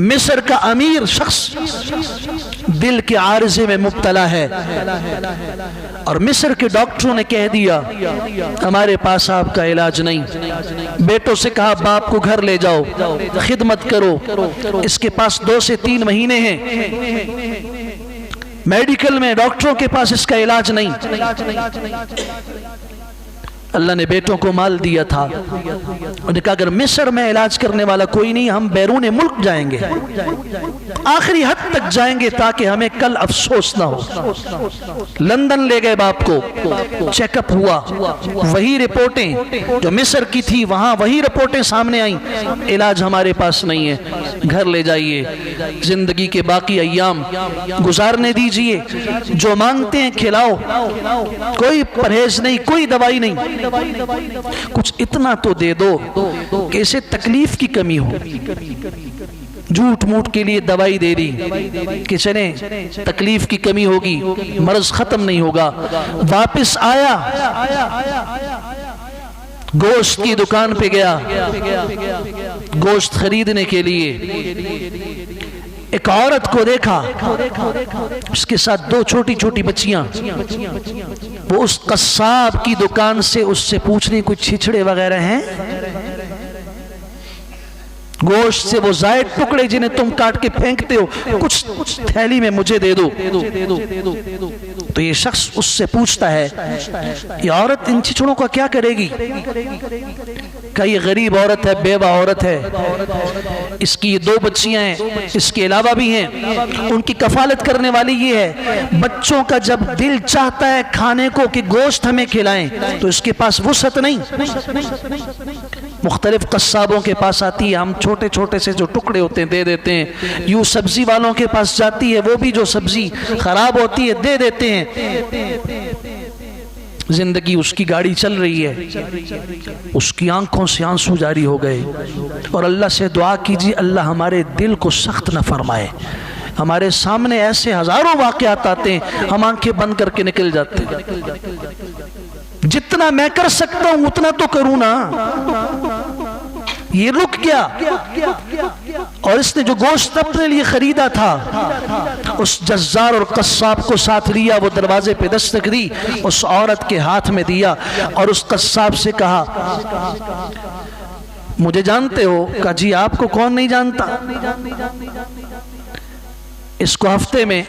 मिस्र का अमीर शख्स दिल के आर्जे में मुब्तला है और मिस्र के डॉक्टरों ने कह दिया हमारे पास आपका इलाज नहीं। बेटों से कहा बाप को घर ले जाओ, खिदमत करो, इसके पास 2 से 3 महीने हैं, मेडिकल में डॉक्टरों के पास इसका इलाज नहीं। अल्लाह ने बेटों को माल दिया था, उन्होंने कहा अगर मिस्र में इलाज करने वाला कोई नहीं, हम बैरून मुल्क जाएंगे, आखिरी हद तक जाएंगे ताकि हमें कल अफसोस ना हो। लंदन ले गए बाप को, चेकअप हुआ, वही रिपोर्टें जो मिस्र की थी वहां वही रिपोर्टें सामने आई, इलाज हमारे पास नहीं है, घर ले जाइए, जिंदगी के बाकी अय्याम गुजारने दीजिए, जो मांगते हैं खिलाओ, कोई परहेज नहीं, कोई दवाई नहीं, कुछ इतना तो दे दो कि इसे तकलीफ की कमी हो। झूठ मूठ के लिए दवाई दे दी कि चले तकलीफ की कमी होगी, मर्ज खत्म नहीं होगा। वापस आया, गोश्त की दुकान पे गया गोश्त खरीदने के लिए, एक औरत को देखा, उसके साथ 2 छोटी छोटी बच्चियां। वो उस कस्साब की दुकान से उससे पूछ रही कुछ छिछड़े वगैरह हैं, गोश्त से वो जायद टुकड़े जिन्हें तुम काट के फेंकते हो, कुछ थैली में मुझे दे दो। तो ये शख्स उससे पूछता है ये औरत इन छिछड़ों का क्या करेगी? क्या ये गरीब औरत है, बेवा औरत है, इसकी 2 बच्चियां हैं, इसके अलावा भी हैं, उनकी कफालत करने वाली ये है। बच्चों का जब दिल चाहता है खाने को कि गोश्त हमें खिलाएं, तो इसके पास वुसअत नहीं, मुख्तलिफ कस्साबों के पास आती है, हम छोटे छोटे से जो टुकड़े होते हैं दे देते हैं। यूं सब्जी वालों के पास जाती है, वो भी जो सब्जी खराब होती है दे देते हैं। जिंदगी उसकी गाड़ी चल रही है, उसकी आंखों से आंसू जारी हो गए। और अल्लाह से दुआ कीजिए अल्लाह हमारे दिल को सख्त न फरमाए। हमारे सामने ऐसे हजारों वाक़यात आते हैं, हम आंखें बंद करके निकल जाते हैं। जितना मैं कर सकता हूं उतना तो करूं ना। ये रुक गया और इसने जो गोश्त अपने लिए खरीदा था, उस जज्जार और कस्साब को साथ लिया, वो दरवाजे पे दस्तक दी, उस औरत के हाथ में दिया और उस कस्साब से कहा मुझे जानते हो? कहा जी आपको कौन नहीं जानता, इसको हफ्ते में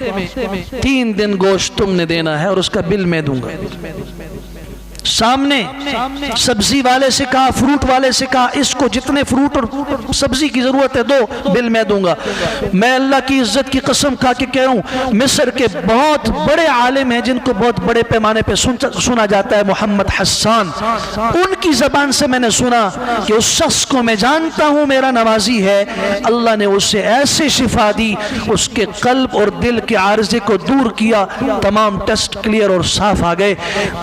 3 दिन गोश्त तुमने देना है और उसका बिल मैं दूंगा। सामने सब्जी वाले से कहा, फ्रूट वाले से कहा, इसको जितने फ्रूट और सब्जी की जरूरत है दो, बिल मैं दूंगा। मैं अल्लाह की इज्जत की कसम खा के कह रहा हूं, मिस्र के बहुत बड़े आलिम हैं जिनको बहुत बड़े पैमाने पे सुना जाता है, मोहम्मद हसन, उनकी जबान से मैंने सुना कि उस शख्स को मैं जानता हूं, मेरा नवाजी है, अल्लाह ने उसे ऐसे शिफा दी, उसके कल्ब और दिल के आर्जे को दूर किया, तमाम टेस्ट क्लियर और साफ आ गए।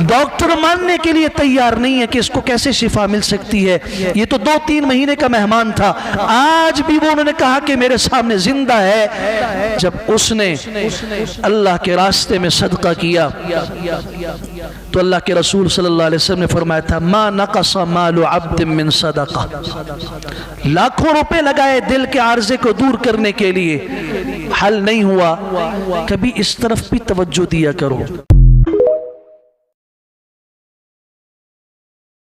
डॉक्टर मानने के लिए तैयार नहीं है कि इसको कैसे शिफा मिल सकती है। ये तो 2-3 महीने का मेहमान था, आज भी वो उन्होंने कहा कि मेरे सामने जिंदा है। जब उसने अल्लाह के रास्ते में सदका किया तो अल्लाह के रसूल सल्लल्लाहु अलैहि वसल्लम ने फरमाया था, मा नक़सा मालु अब्दिन मिन सदका। लाखों रुपए लगाए दिल के आर्जे को दूर करने के लिए, हल नहीं हुआ। कभी इस तरफ भी तवज्जो दिया करो।